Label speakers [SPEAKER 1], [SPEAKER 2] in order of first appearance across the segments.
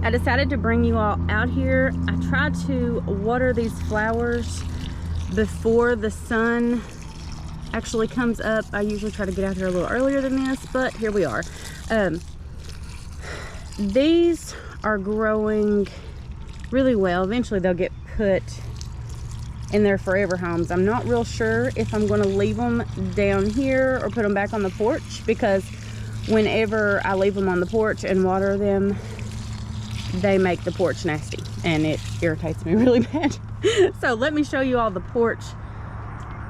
[SPEAKER 1] I decided to bring you all out here. I tried to water these flowers before the sun actually comes up. I usually try to get out here a little earlier than this, but here we are. These are growing really well. Eventually they'll get put in their forever homes. I'm not real sure if I'm going to leave them down here or put them back on the porch, because whenever I leave them on the porch and water them, they make the porch nasty and it irritates me really bad. So let me show you all the porch.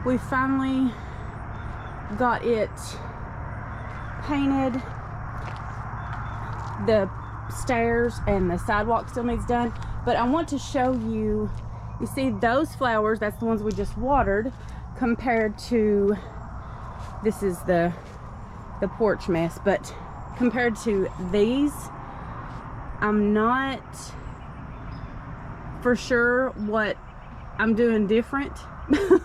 [SPEAKER 1] We finally got it painted. The stairs and the sidewalk still needs done, but I want to show you, you see those flowers, that's the ones we just watered, compared to, this is the porch mess, but compared to these, I'm not for sure what I'm doing different,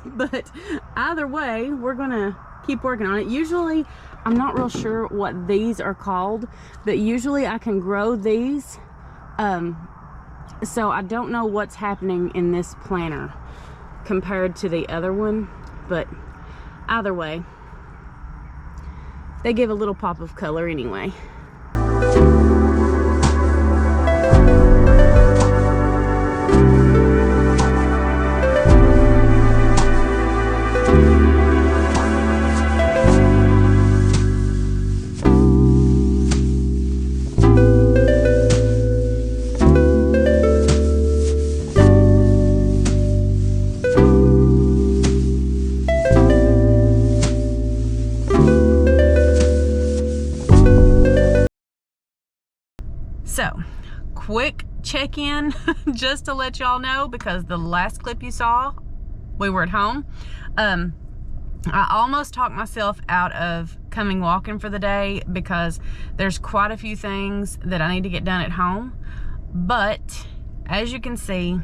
[SPEAKER 1] but either way, we're gonna keep working on it. Usually, I'm not real sure what these are called, but usually I can grow these. So I don't know what's happening in this planter compared to the other one, but either way, they give a little pop of color anyway. So, quick check-in just to let y'all know, because the last clip you saw, we were at home. I almost talked myself out of coming walking for the day because there's quite a few things that I need to get done at home. But as you can see,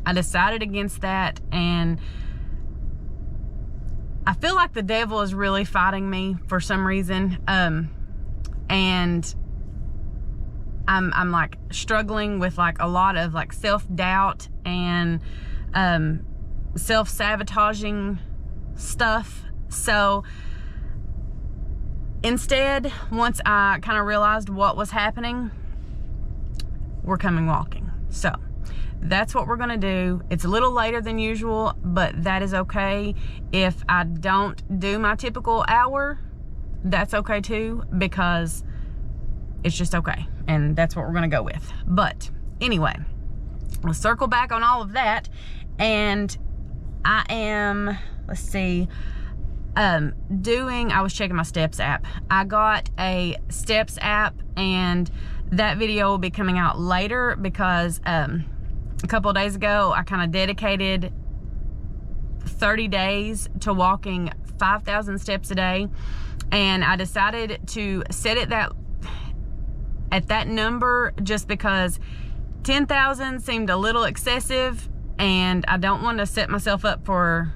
[SPEAKER 1] I decided against that, and I feel like the devil is really fighting me for some reason. And I'm like struggling with like a lot of like self-doubt and self-sabotaging stuff. So instead, once I kind of realized what was happening, we're coming walking. So that's what we're gonna do. It's a little later than usual, but that is okay. If I don't do my typical hour, that's okay too, because it's just okay, and that's what we're gonna go with. But anyway, we'll circle back on all of that, and I am, let's see, I was checking my Steps app. I got a Steps app, and that video will be coming out later because a couple of days ago I kind of dedicated 30 days to walking 5,000 steps a day, and I decided to set it at that number just because 10,000 seemed a little excessive, and I don't want to set myself up for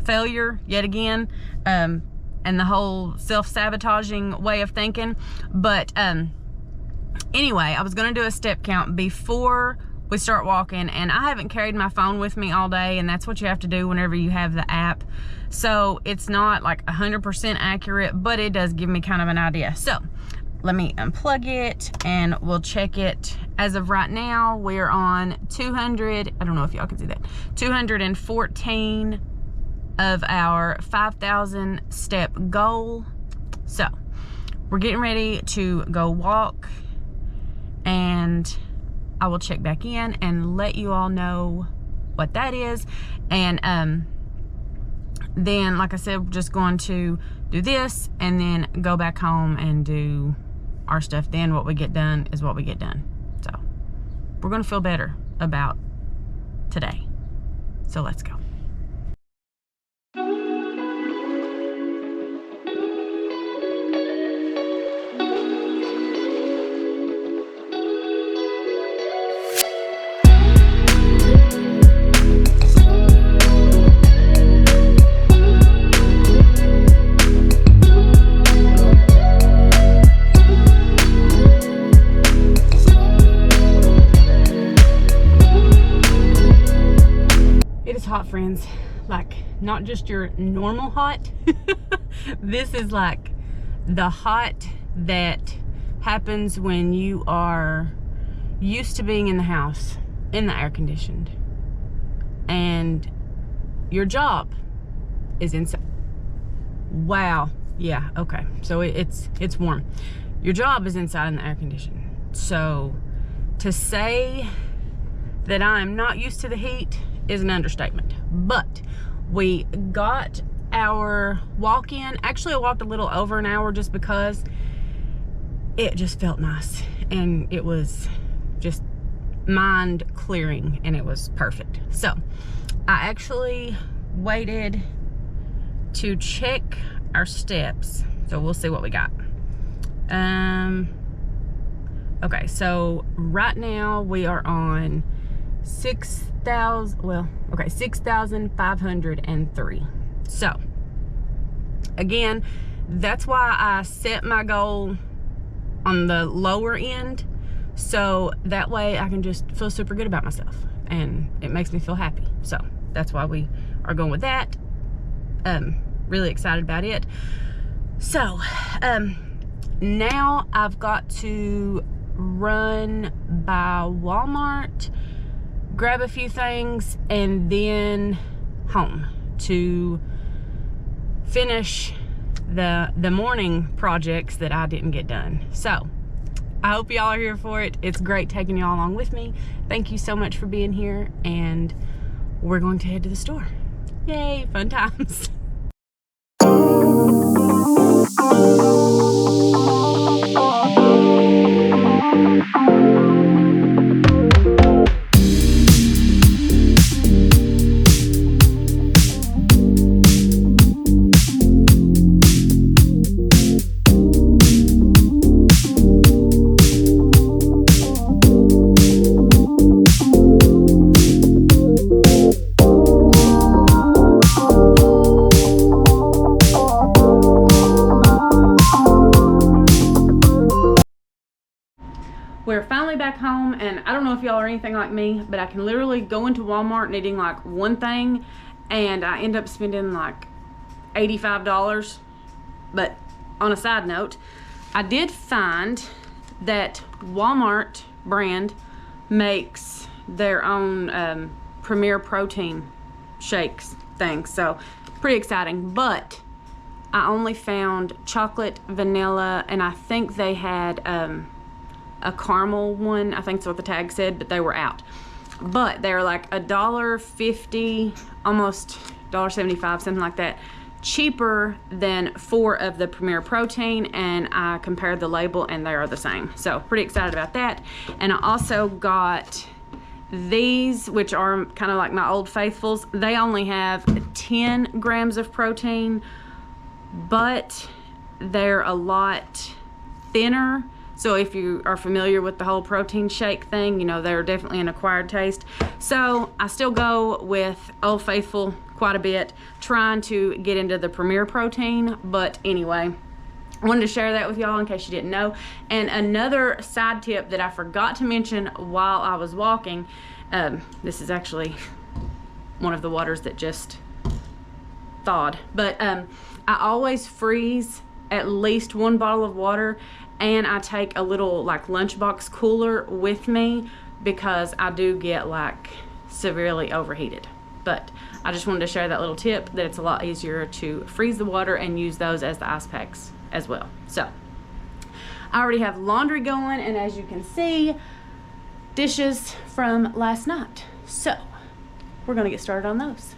[SPEAKER 1] failure yet again, and the whole self-sabotaging way of thinking. But anyway, I was going to do a step count before we start walking, and I haven't carried my phone with me all day, and that's what you have to do whenever you have the app. So it's not like 100% accurate, but it does give me kind of an idea. So let me unplug it and we'll check it. As of right now, we're on 200, I don't know if y'all can see that, 214 of our 5,000 step goal. So we're getting ready to go walk, and I will check back in and let you all know what that is. And then, like I said, we're just going to do this and then go back home and do our stuff. Then what we get done is what we get done. So we're gonna feel better about today. So let's go. friends. Like, not just your normal hot. This is like the hot that happens when you are used to being in the house, in the air conditioned, and your job is inside. Wow. Yeah, okay. So it's warm. Your job is inside in the air conditioned. So to say that I'm not used to the heat is an understatement. But we got our walk in. Actually, I walked a little over an hour just because it just felt nice. And it was just mind clearing and it was perfect. So I actually waited to check our steps. So we'll see what we got. Okay, so right now we are on 6,503. So again, that's why I set my goal on the lower end, so that way I can just feel super good about myself and it makes me feel happy. So that's why we are going with that. Really excited about it. So now I've got to run by Walmart, grab a few things, and then home to finish the morning projects that I didn't get done. So I hope y'all are here for it. It's great taking y'all along with me. Thank you so much for being here, and we're going to head to the store. Yay, fun times. We're finally back home, and I don't know if y'all are anything like me, but I can literally go into Walmart needing like one thing and I end up spending like $85. But on a side note, I did find that Walmart brand makes their own Premier protein shakes things, so pretty exciting. But I only found chocolate, vanilla, and I think they had a caramel one. I think that's what the tag said, but they were out. But they're like $1.50, almost $1.75, something like that, cheaper than 4 of the Premier protein, and I compared the label and they are the same. So pretty excited about that. And I also got these, which are kind of like my Old Faithfuls. They only have 10 grams of protein, but they're a lot thinner. So if you are familiar with the whole protein shake thing, you know, they're definitely an acquired taste. So I still go with Old Faithful quite a bit, trying to get into the Premier protein. But anyway, I wanted to share that with y'all in case you didn't know. And another side tip that I forgot to mention while I was walking, this is actually one of the waters that just thawed. But I always freeze at least 1 bottle of water, and I take a little like lunchbox cooler with me because I do get like severely overheated. But I just wanted to share that little tip, that it's a lot easier to freeze the water and use those as the ice packs as well. So I already have laundry going, and as you can see, dishes from last night. So we're gonna get started on those.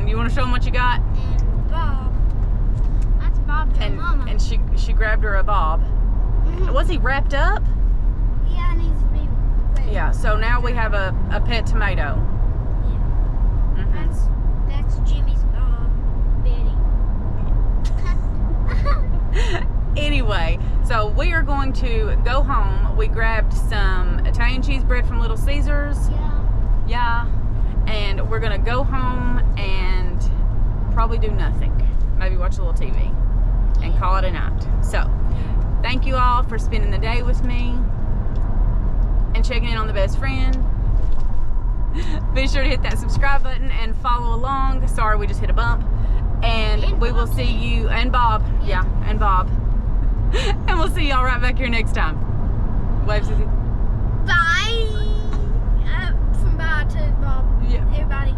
[SPEAKER 1] on. You want to show them what you got?
[SPEAKER 2] And Bob. That's Bob's mama.
[SPEAKER 1] And she grabbed her a Bob. Was he wrapped up?
[SPEAKER 2] Yeah, it needs to be wet.
[SPEAKER 1] Yeah, so now we have a pet tomato.
[SPEAKER 2] Yeah. That's Jimmy's Bob. Betty.
[SPEAKER 1] Anyway, so we are going to go home. We grabbed some Italian cheese bread from Little Caesars. Yeah. And we're gonna go home and probably do nothing. Maybe watch a little TV and call it a night. So, thank you all for spending the day with me and checking in on the best friend. Be sure to hit that subscribe button and follow along. Sorry, we just hit a bump. And we will see you, and Bob. Yeah, and Bob. And we'll see y'all right back here next time. Wave, Susie.
[SPEAKER 2] Bye. From bye to Bob.
[SPEAKER 1] Yeah.
[SPEAKER 2] Everybody.